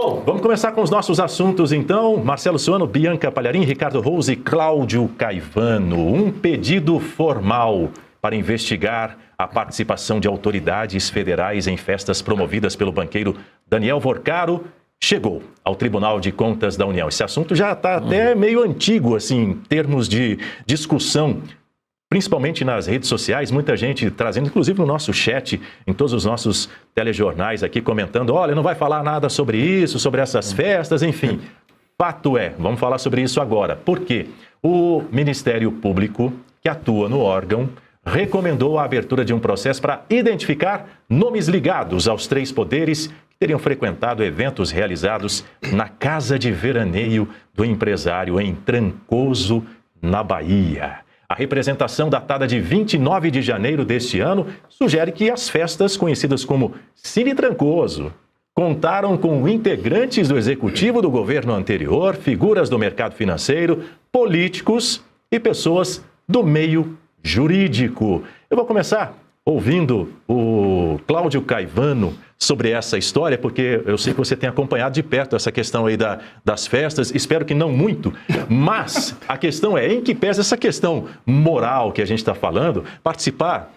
Bom, vamos começar com os nossos assuntos então. Marcelo Suano, Bianca Palharim, Ricardo Rose e Cláudio Caivano. Um pedido formal para investigar a participação de autoridades federais em festas promovidas pelo banqueiro Daniel Vorcaro chegou ao Tribunal de Contas da União. Esse assunto já está até meio antigo, assim, em termos de discussão, principalmente nas redes sociais, muita gente trazendo, inclusive no nosso chat, em todos os nossos telejornais aqui, comentando, olha, não vai falar nada sobre isso, sobre essas festas, enfim. Fato é, vamos falar sobre isso agora. Por quê? O Ministério Público, que atua no órgão, recomendou a abertura de um processo para identificar nomes ligados aos três poderes que teriam frequentado eventos realizados na casa de veraneio do empresário em Trancoso, na Bahia. A representação datada de 29 de janeiro deste ano sugere que as festas conhecidas como Cine Trancoso contaram com integrantes do executivo do governo anterior, figuras do mercado financeiro, políticos e pessoas do meio jurídico. Eu vou começar ouvindo o Cláudio Caivano sobre essa história, porque eu sei que você tem acompanhado de perto essa questão aí das festas, espero que não muito, mas a questão é em que pesa essa questão moral que a gente está falando, participar,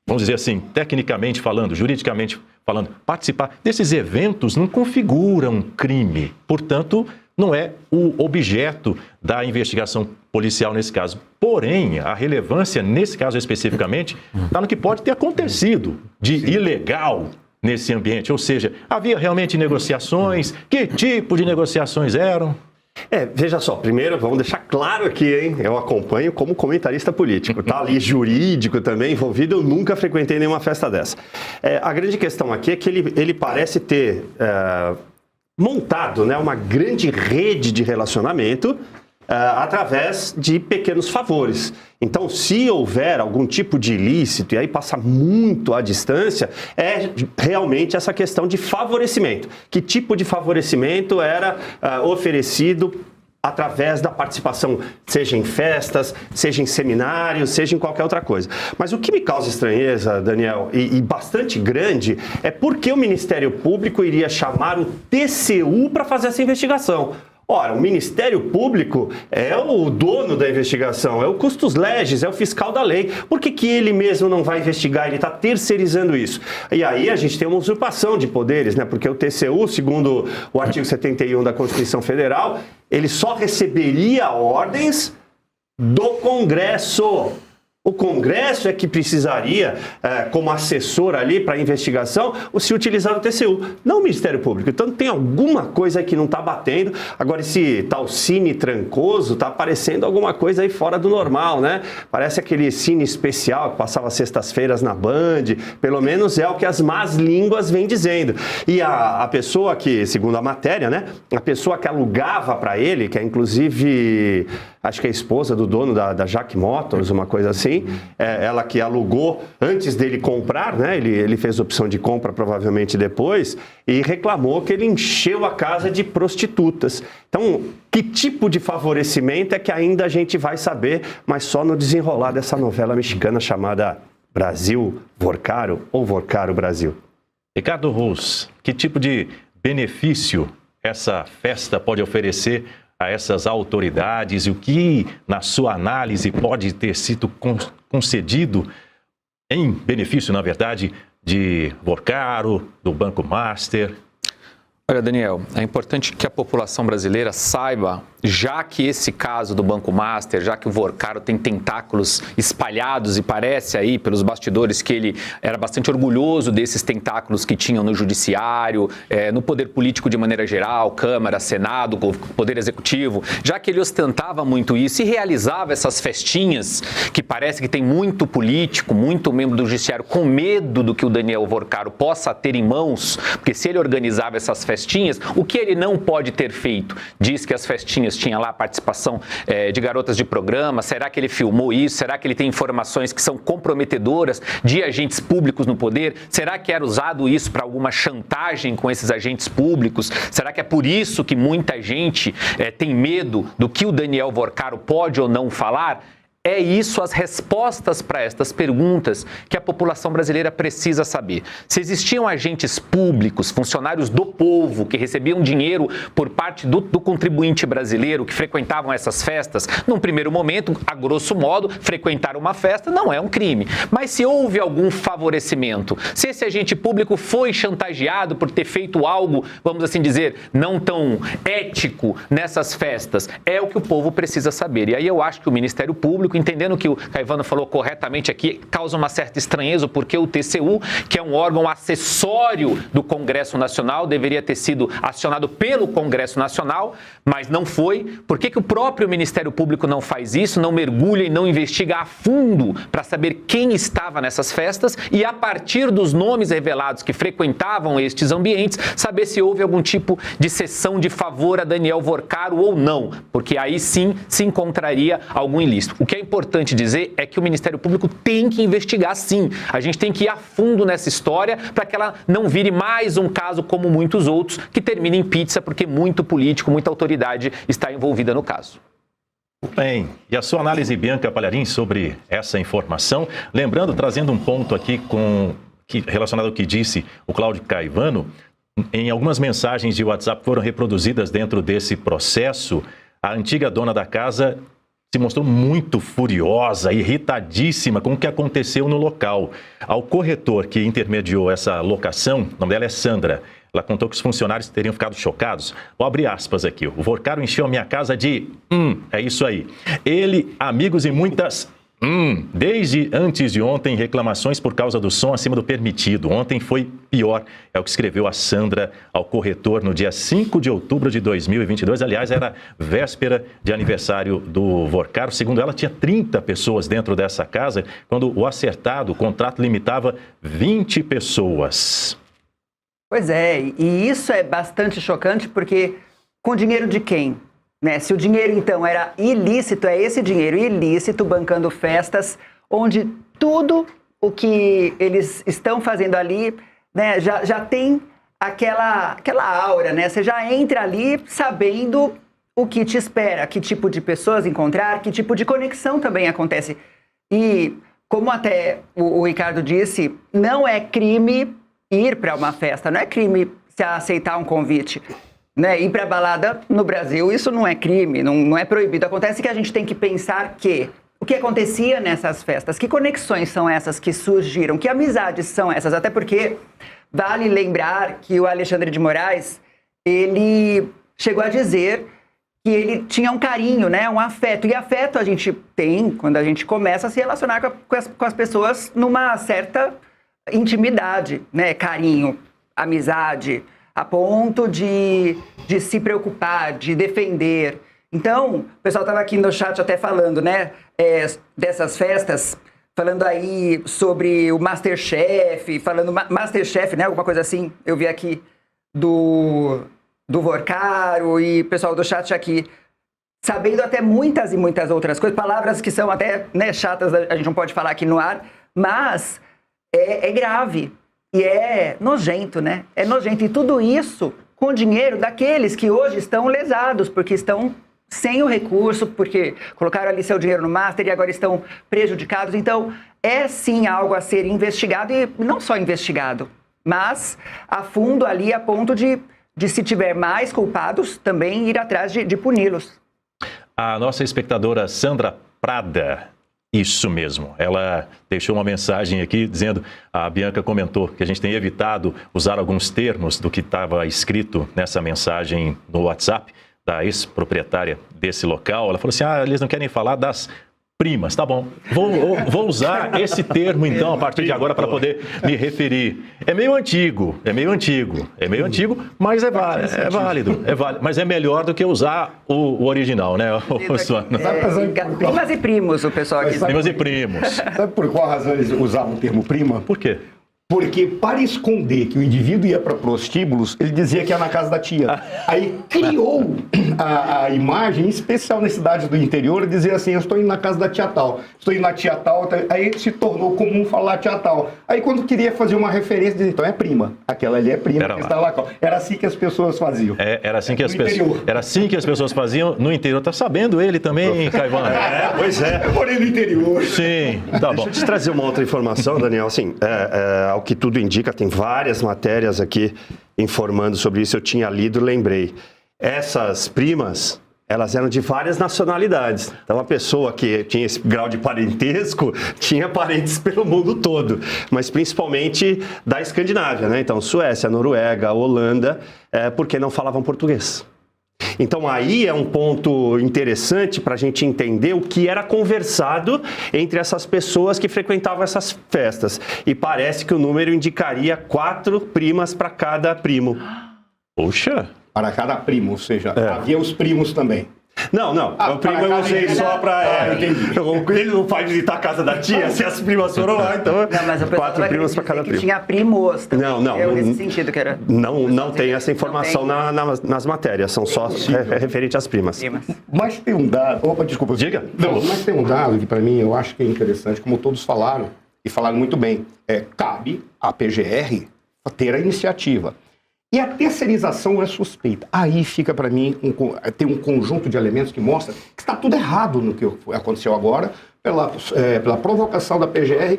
vamos dizer assim, tecnicamente falando, juridicamente falando, participar desses eventos não configura um crime, portanto, não é o objeto da investigação policial nesse caso. Porém, a relevância nesse caso especificamente está no que pode ter acontecido de ilegal nesse ambiente. Ou seja, havia realmente negociações? Que tipo de negociações eram? Veja só, primeiro vamos deixar claro aqui, hein? Eu acompanho como comentarista político, tá ali jurídico também envolvido, eu nunca frequentei nenhuma festa dessa. A grande questão aqui é que ele parece ter montado, né, uma grande rede de relacionamento através de pequenos favores. Então, se houver algum tipo de ilícito, e aí passa muito à distância, é realmente essa questão de favorecimento. Que tipo de favorecimento era oferecido através da participação, seja em festas, seja em seminários, seja em qualquer outra coisa. Mas o que me causa estranheza, Daniel, e bastante grande, é porque o Ministério Público iria chamar o TCU para fazer essa investigação. Ora, o Ministério Público é o dono da investigação, é o custos legis, é o fiscal da lei. Por que ele mesmo não vai investigar? Ele está terceirizando isso. E aí a gente tem uma usurpação de poderes, né? Porque o TCU, segundo o artigo 71 da Constituição Federal, ele só receberia ordens do Congresso. O Congresso é que precisaria, como assessor ali para a investigação, se utilizar o TCU, não o Ministério Público. Então tem alguma coisa aí que não está batendo. Agora esse tal Cine Trancoso está aparecendo alguma coisa aí fora do normal, né? Parece aquele cine especial que passava sextas-feiras na Band, pelo menos é o que as más línguas vêm dizendo. E a pessoa que, segundo a matéria, né? A pessoa que alugava para ele, que é inclusive, acho que é a esposa do dono da Jack Motors, uma coisa assim, ela que alugou antes dele comprar, né? Ele fez opção de compra provavelmente depois e reclamou que ele encheu a casa de prostitutas. Então, que tipo de favorecimento é que ainda a gente vai saber, mas só no desenrolar dessa novela mexicana chamada Brasil Vorcaro ou Vorcaro Brasil. Ricardo Rose, que tipo de benefício essa festa pode oferecer a essas autoridades e o que, na sua análise, pode ter sido concedido em benefício, na verdade, de Vorcaro, do Banco Master? Olha, Daniel, é importante que a população brasileira saiba, já que esse caso do Banco Master, já que o Vorcaro tem tentáculos espalhados e parece aí pelos bastidores que ele era bastante orgulhoso desses tentáculos que tinham no judiciário, no poder político de maneira geral, Câmara, Senado, Poder Executivo, já que ele ostentava muito isso e realizava essas festinhas que parece que tem muito político, muito membro do judiciário com medo do que o Daniel Vorcaro possa ter em mãos, porque se ele organizava essas festinhas, o que ele não pode ter feito? Diz que as festinhas tinha lá a participação de garotas de programa, será que ele filmou isso? Será que ele tem informações que são comprometedoras de agentes públicos no poder? Será que era usado isso para alguma chantagem com esses agentes públicos? Será que é por isso que muita gente tem medo do que o Daniel Vorcaro pode ou não falar? É isso as respostas para estas perguntas que a população brasileira precisa saber. Se existiam agentes públicos, funcionários do povo que recebiam dinheiro por parte do contribuinte brasileiro que frequentavam essas festas, num primeiro momento, a grosso modo, frequentar uma festa não é um crime. Mas se houve algum favorecimento, se esse agente público foi chantageado por ter feito algo, vamos assim dizer, não tão ético nessas festas, é o que o povo precisa saber. E aí eu acho que o Ministério Público, entendendo que o Caivano falou corretamente aqui, causa uma certa estranheza, porque o TCU, que é um órgão acessório do Congresso Nacional, deveria ter sido acionado pelo Congresso Nacional, mas não foi. Por que o próprio Ministério Público não faz isso, não mergulha e não investiga a fundo para saber quem estava nessas festas e, a partir dos nomes revelados que frequentavam estes ambientes, saber se houve algum tipo de cessão de favor a Daniel Vorcaro ou não, porque aí sim se encontraria algum ilícito. O que é importante dizer é que o Ministério Público tem que investigar sim. A gente tem que ir a fundo nessa história para que ela não vire mais um caso como muitos outros que termina em pizza porque muito político, muita autoridade está envolvida no caso. Bem, e a sua análise, Bianca Palharim, sobre essa informação? Lembrando, trazendo um ponto aqui relacionado ao que disse o Cláudio Caivano, em algumas mensagens de WhatsApp foram reproduzidas dentro desse processo, a antiga dona da casa se mostrou muito furiosa, irritadíssima com o que aconteceu no local. Ao corretor que intermediou essa locação, o nome dela é Sandra, ela contou que os funcionários teriam ficado chocados. Vou abrir aspas aqui. O Vorcaro encheu a minha casa de é isso aí. Ele, amigos e muitas desde antes de ontem, reclamações por causa do som acima do permitido. Ontem foi pior. É o que escreveu a Sandra ao corretor no dia 5 de outubro de 2022. Aliás, era véspera de aniversário do Vorcaro. Segundo ela, tinha 30 pessoas dentro dessa casa, quando o acertado, o contrato limitava 20 pessoas. Pois é, e isso é bastante chocante porque com dinheiro de quem? Né? Se o dinheiro, então, era ilícito, é esse dinheiro ilícito bancando festas onde tudo o que eles estão fazendo ali, né, já tem aquela aura, né? Você já entra ali sabendo o que te espera, que tipo de pessoas encontrar, que tipo de conexão também acontece. E, como até o Ricardo disse, não é crime ir para uma festa, não é crime se aceitar um convite. Né? Ir para balada no Brasil, isso não é crime, não é proibido. Acontece que a gente tem que pensar que o que acontecia nessas festas, que conexões são essas que surgiram, que amizades são essas, até porque vale lembrar que o Alexandre de Moraes, ele chegou a dizer que ele tinha um carinho, né? Um afeto, e afeto a gente tem quando a gente começa a se relacionar com as pessoas numa certa intimidade, né? Carinho, amizade, a ponto de se preocupar, de defender. Então, o pessoal estava aqui no chat até falando, né, dessas festas, falando aí sobre o Masterchef, falando Masterchef, né, alguma coisa assim, eu vi aqui do Vorcaro e o pessoal do chat aqui, sabendo até muitas e muitas outras coisas, palavras que são até, né, chatas, a gente não pode falar aqui no ar, mas é grave. E é nojento, né? É nojento. E tudo isso com o dinheiro daqueles que hoje estão lesados, porque estão sem o recurso, porque colocaram ali seu dinheiro no Master e agora estão prejudicados. Então, é sim algo a ser investigado, e não só investigado, mas a fundo ali a ponto de se tiver mais culpados, também ir atrás de puni-los. A nossa espectadora Sandra Prada, isso mesmo, ela deixou uma mensagem aqui dizendo, a Bianca comentou que a gente tem evitado usar alguns termos do que estava escrito nessa mensagem no WhatsApp da ex-proprietária desse local. Ela falou assim, eles não querem falar das primas, tá bom, vou usar esse termo então a partir de agora para poder me referir. É meio antigo, mas é válido, mas é melhor do que usar o original, né, Suano? Primas e primos, o pessoal aqui. Primas e primos. Sabe por qual razão eles usavam o termo prima? Por quê? Porque para esconder que o indivíduo ia para prostíbulos, ele dizia que ia na casa da tia. Aí criou a imagem, em especial nas cidades do interior, dizer assim, eu estou indo na casa da tia tal, estou indo na tia tal, aí se tornou comum falar tia tal. Aí quando queria fazer uma referência, dizia, então é prima, aquela ali é prima, que está lá. Era assim que as pessoas faziam. Era assim que as pessoas faziam no interior. Tá sabendo ele também, Caivano? Pois é. Eu morei no interior. Sim, tá bom. Deixa eu te trazer uma outra informação, Daniel. Assim, ao ao que tudo indica, tem várias matérias aqui informando sobre isso, eu tinha lido e lembrei. Essas primas, elas eram de várias nacionalidades. Então, a pessoa que tinha esse grau de parentesco tinha parentes pelo mundo todo, mas principalmente da Escandinávia, né? Então, Suécia, Noruega, Holanda, porque não falavam português. Então, aí é um ponto interessante para a gente entender o que era conversado entre essas pessoas que frequentavam essas festas. E parece que o número indicaria 4 primas para cada primo. Poxa! Para cada primo, ou seja, havia os primos também. Não. O primo eu usei só para... Ele não vai visitar a casa da tia, se as primas foram lá, então... Não, mas o pessoal 4 primas para cada que primo. tinha primos também. Não. Nesse sentido que era... Não tem essa informação nas matérias, são só referente às primas. Mas tem um dado... Opa, desculpa. Diga. Não, mas tem um dado que para mim eu acho que é interessante, como todos falaram, e falaram muito bem. Cabe à PGR ter a iniciativa. E a terceirização é suspeita. Aí fica para mim, tem um conjunto de elementos que mostra que está tudo errado no que aconteceu agora, pela provocação da PGR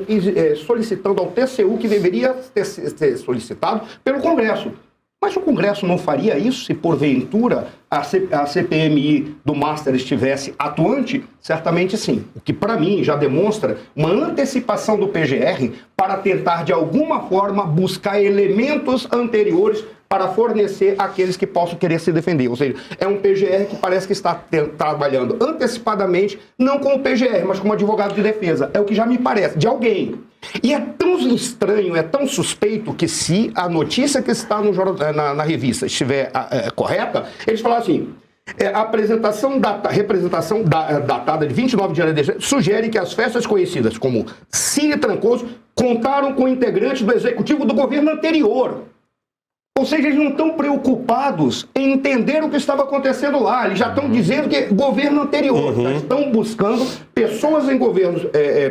solicitando ao TCU que deveria ter solicitado pelo Congresso. Mas o Congresso não faria isso se, porventura, a CPMI do Master estivesse atuante? Certamente sim. O que, para mim, já demonstra uma antecipação do PGR para tentar, de alguma forma, buscar elementos anteriores para fornecer àqueles que possam querer se defender. Ou seja, é um PGR que parece que está trabalhando antecipadamente, não como PGR, mas como advogado de defesa. É o que já me parece, de alguém. E é tão estranho, é tão suspeito que se a notícia que está na revista estiver correta, eles falaram assim, a representação datada de 29 de janeiro de dezembro sugere que as festas conhecidas como Cine Trancoso contaram com integrantes do executivo do governo anterior. Ou seja, eles não estão preocupados em entender o que estava acontecendo lá. Eles já estão dizendo que é governo anterior. Já estão buscando pessoas em governos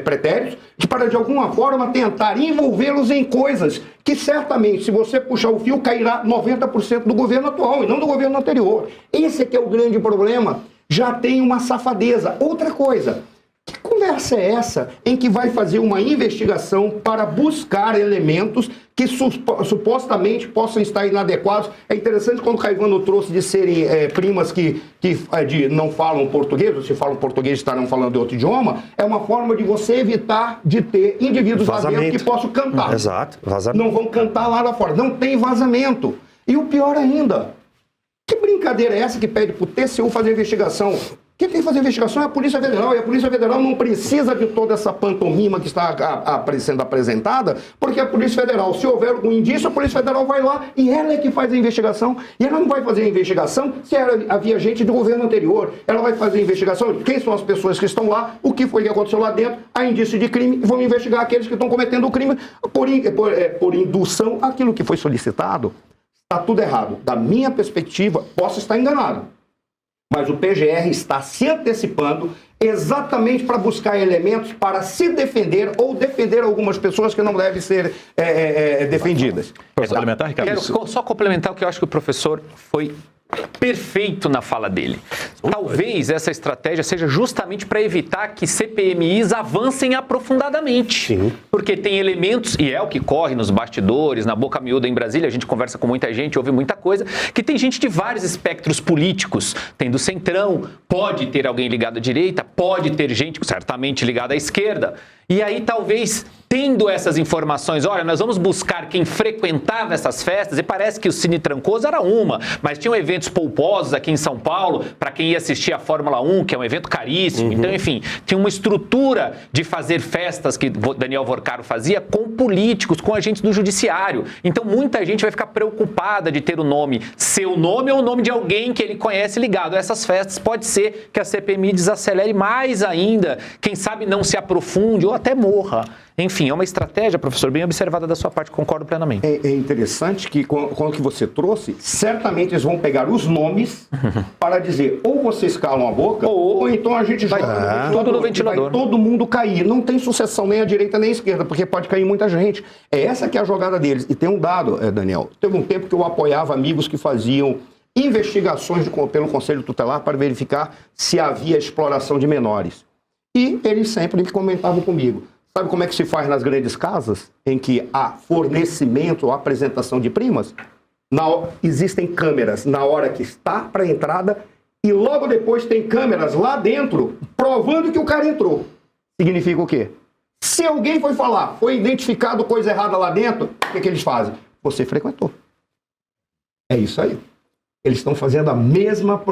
pretéritos para, de alguma forma, tentar envolvê-los em coisas que, certamente, se você puxar o fio, cairá 90% do governo atual e não do governo anterior. Esse é que é o grande problema. Já tem uma safadeza. Outra coisa... Que conversa é essa em que vai fazer uma investigação para buscar elementos que supostamente possam estar inadequados? É interessante quando o Caivano trouxe de serem primas que não falam português, ou se falam português estarão falando de outro idioma, é uma forma de você evitar de ter indivíduos lá dentro que possam cantar. Exato, vazamento. Não vão cantar lá fora, não tem vazamento. E o pior ainda, que brincadeira é essa que pede para o TCU fazer investigação? Quem tem que fazer investigação é a Polícia Federal, e a Polícia Federal não precisa de toda essa pantomima que está sendo apresentada, porque a Polícia Federal, se houver algum indício, a Polícia Federal vai lá e ela é que faz a investigação. E ela não vai fazer a investigação se havia gente do governo anterior. Ela vai fazer a investigação de quem são as pessoas que estão lá, o que foi que aconteceu lá dentro, há indício de crime, e vamos investigar aqueles que estão cometendo o crime por indução àquilo que foi solicitado. Está tudo errado. Da minha perspectiva, posso estar enganado. Mas o PGR está se antecipando exatamente para buscar elementos para se defender ou defender algumas pessoas que não devem ser defendidas. Professor Elementar, Ricardo? Quero só complementar o que eu acho que o professor foi perfeito na fala dele. Talvez essa estratégia seja justamente para evitar que CPMIs avancem aprofundadamente. Sim. Porque tem elementos, e é o que corre nos bastidores, na boca miúda em Brasília, a gente conversa com muita gente, ouve muita coisa, que tem gente de vários espectros políticos. Tem do centrão, pode ter alguém ligado à direita, pode ter gente certamente ligada à esquerda. E aí, talvez, tendo essas informações, olha, nós vamos buscar quem frequentava essas festas, e parece que o Cine Trancoso era uma, mas tinham eventos polposos aqui em São Paulo, para quem ia assistir a Fórmula 1, que é um evento caríssimo. Então, enfim, tinha uma estrutura de fazer festas que Daniel Vorcaro fazia com políticos, com agentes do judiciário. Então, muita gente vai ficar preocupada de ter o nome, seu nome ou o nome de alguém que ele conhece ligado a essas festas. Pode ser que a CPMI desacelere mais ainda, quem sabe não se aprofunde ou até morra. Enfim, é uma estratégia, professor, bem observada da sua parte, concordo plenamente. É interessante que, com o que você trouxe, certamente eles vão pegar os nomes para dizer, ou vocês calam a boca, ou então a gente joga tudo no ventilador. Vai todo mundo cair. Não tem sucessão nem à direita nem à esquerda, porque pode cair muita gente. É essa que é a jogada deles. E tem um dado, Daniel, teve um tempo que eu apoiava amigos que faziam investigações pelo Conselho Tutelar para verificar se havia exploração de menores. E eles sempre comentavam comigo, Sabe como é que se faz nas grandes casas, em que há fornecimento ou apresentação de primas? Existem câmeras na hora que está para a entrada e logo depois tem câmeras lá dentro provando que o cara entrou. Significa o quê? Se alguém foi falar, foi identificado coisa errada lá dentro, o que eles fazem? Você frequentou. É isso aí. Eles estão fazendo o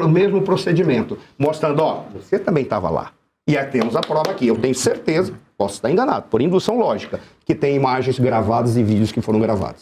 mesmo procedimento, mostrando, ó, você também estava lá. E aí temos a prova aqui. Eu tenho certeza, posso estar enganado, por indução lógica, que tem imagens gravadas e vídeos que foram gravados.